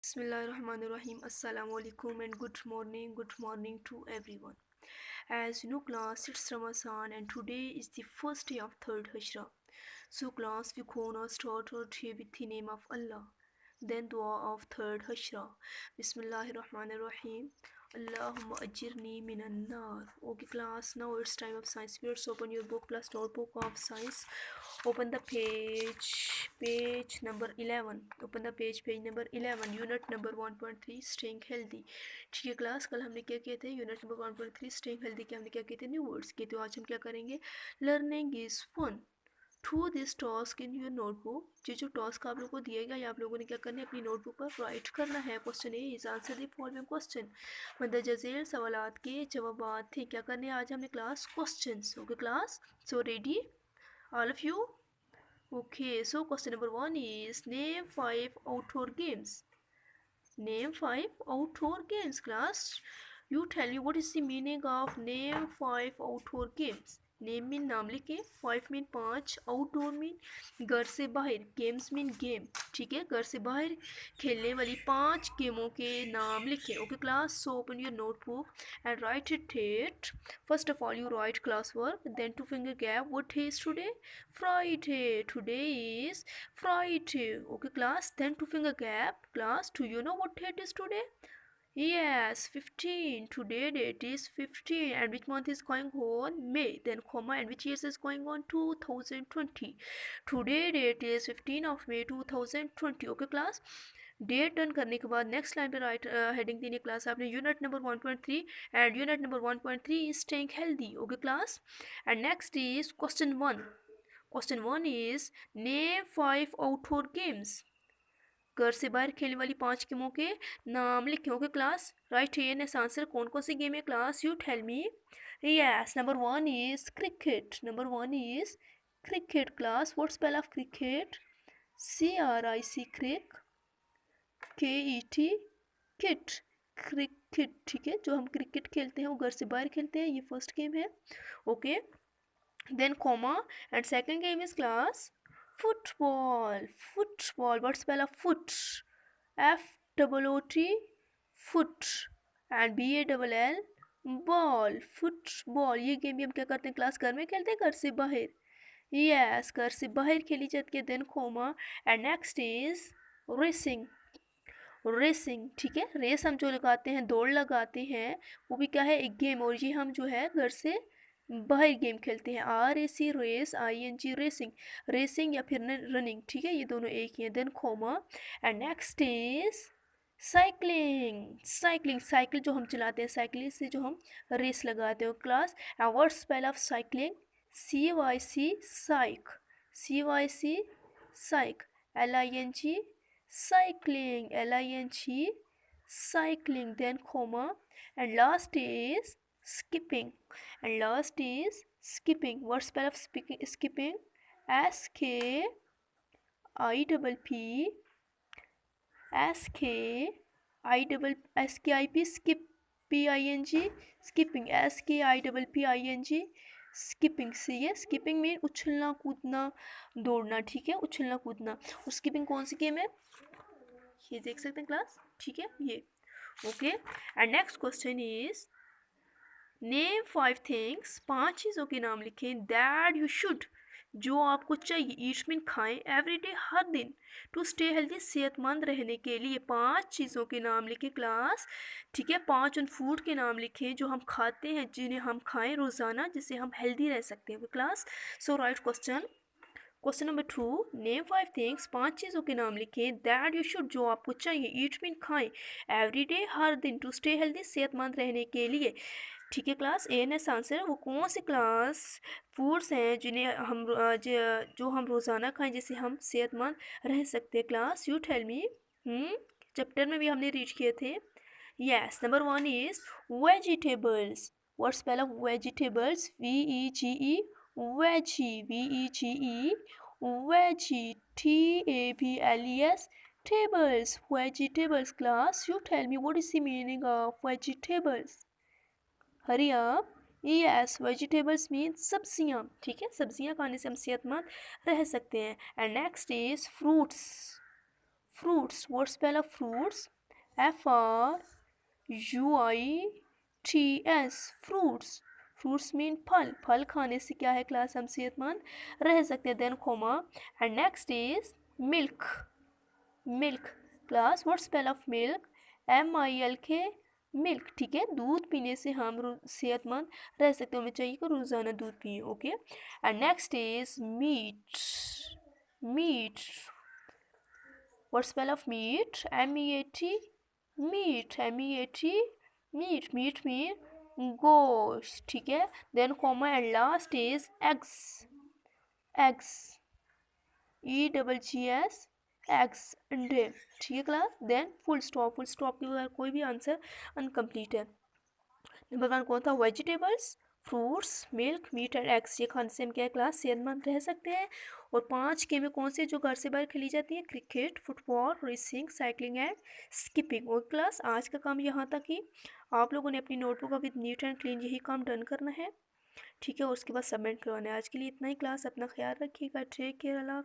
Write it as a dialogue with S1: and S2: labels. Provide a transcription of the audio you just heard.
S1: Bismillahirrahmanirrahim. Assalamu alaikum and good morning to everyone. As you know class, it's Ramadan and today is the first day of third Hijrah. So class, we gonna start our day with the name of Allah. Then dua of third Hijrah. Bismillahirrahmanirrahim. Allahumma ajirni minan nar. Okay class, now it's time of science periods. Open your book plus notebook of science. Open the page number 11. Open the page number 11, unit number 1.3, staying healthy. ठीक है class, कल हमने क्या किए थे? Unit number 1.3 staying healthy के हमने क्या किए थे? न्यू वर्ड्स किए थे। आज हम क्या करेंगे? Learning is fun. Through this task in your notebook, ये जो टास्क आप लोगों को दिएगा या आप लोगों ने क्या करना है? अपनी नोटबुक पर राइट करना है। Question A is answer the following question. मंदरजा झेल सवालात के जवाब थे। क्या करने आज हमने class? Questions. Okay class, so ready all of you? Okay, so question number 1 is name 5 outdoor games. Name 5 outdoor games, class. You tell me what is the meaning of name 5 outdoor games. Name mean नाम लिखे, 5 mean 5, outdoor mean घर से बाहर, games mean game. ठीक है, घर से बाहर खेलने वाली 5 गेमों के नाम लिखे। Okay class, so open your notebook and write it. First of all, you write classwork, then 2 finger gap. What is today? Friday. Today is Friday. Okay class, then 2 finger gap. Class, do you know what date is today? Yes, 15. Today date is 15. And which month is going on? May. Then comma, and which year is going on? 2020. Today date is 15 of May 2020. Okay class, date done करने के बाद next line पे write heading देनी class आपने unit number 1.3 and unit number 1.3 is staying healthy. Okay class, and next is question 1. Question 1 is name 5 outdoor games. घर से बाहर खेलने वाली 5 गेमों के नाम लिखे। Okay class, write here next answer. कौन कौन सी गेम है class? You tell me. Yes, number 1 is cricket. Number 1 is cricket class. What spell of cricket? CRIC, crick, KET, ket, cricket. ठीक है, जो हम क्रिकेट खेलते हैं वो घर से बाहर खेलते हैं, ये फर्स्ट गेम है। Okay, then comma, and second game is class football. Football, what spell of foot? FOOT, foot, and BALL, ball, football. ये गेम भी हम क्या करते हैं क्लास? घर में खेलते हैं, घर से बाहर। यस, घर से बाहर खेली जाती है। Then comma, and next is racing. Racing, ठीक है, रेस हम जो लगाते हैं, दौड़ लगाते हैं, वो भी क्या है? एक गेम। और ये हम जो है घर से बाहर गेम खेलते हैं। RAC, race, ING, racing. Racing या फिर रनिंग, ठीक है, ये दोनों एक ही हैं। Then comma, and next is cycling. Cycling, cycle जो हम चलाते हैं, साइकिल से जो हम रेस लगाते हैं class. And what spell of cycling? CYC, cyc, CYC, cyc, LING, cycling, LING, cycling. Then comma, and last is skipping, and last is skipping. What spell of skipping? SKIPP, SKIP, skip, PING, skipping, SKIPPING, skipping. से ये skipping में उछलना कूदना दौड़ना। ठीक है, उछलना कूदना। और skipping कौन सी गेम है? ये देख सकते हैं क्लास, ठीक है, ये। Okay, and next question is name 5 things. 5 चीज़ों के नाम लिखें दैट यू शुड, जो आपको चाहिए। ईट मीन खाएं, एवरीडे, हर दिन। टू स्टे हेल्दी, सेहतमंद रहने के लिए। 5 चीज़ों के नाम लिखें क्लास। ठीक है, 5 उन फूड के नाम लिखें जो हम खाते हैं, जिन्हें हम खाएं रोज़ाना, जिससे हम हेल्दी रह सकते हैं class. So write question. Question number 2, name 5 things. 5 चीज़ों के नाम लिखें दैट यू शुड, जो आपको चाहिए। ईट मीन खाएं, एवरीडे, हर दिन। टू स्टे हेल्दी, सेहतमंद रहने के लिए। ठीक है क्लास, ANS आंसर है। वो कौन सी क्लास फूड्स हैं जिन्हें हम जो हम रोज़ाना खाएं, जिससे हम सेहतमंद रह सकते हैं class? You tell me. Chapter में भी हमने रीच किए थे। Yes, number 1 is vegetables. What spell of vegetables? VEGE, veggie, VEGE, veggie, TABLES, tables, vegetables class. You tell me what is the meaning of vegetables? हरी आप। Yes, vegetables mean सब्जियाँ। ठीक है, सब्जियाँ खाने से हम सेहतमंद रह सकते हैं। And next is fruits. fruits. What spell of fruits? Fruits. Fruits. Fruits mean फल, फल खाने से क्या है क्लास, हम सेहतमंद रह सकते हैं. Then comma and next is milk. Milk class, what spell of milk? MILK, milk. ठीक है, दूध पीने से हम सेहतमंद रह सकते हैं, हमें चाहिए कि रोज़ाना दूध पिए. Okay. And next is meat. Meat, what spell of meat? MEAT, meat. MEAT, meat. Meat mean गोश्त. ठीक है. Then comma and last is eggs. Eggs, EGGS, eggs, अंडे. ठीक है class. Then full stop. Full stop के बगैर कोई भी आंसर अनकम्प्लीट है. नंबर 1 कौन था? Vegetables, fruits, milk, meat and eggs. ये खाने से हम क्या है क्लास, सेहतमंद रह सकते हैं. और 5 गेमें कौन सी जो घर से बाहर खेली जाती है? Cricket, football, racing, cycling and skipping. और क्लास आज का काम यहाँ तक ही. आप लोगों ने अपनी नोटबुक का विद नीट एंड क्लीन यही काम डन करना है. ठीक है, और उसके बाद सबमिट करवाना है. आज के लिए इतना ही क्लास. अपना ख्याल रखिएगा. Take care. अल्लाह.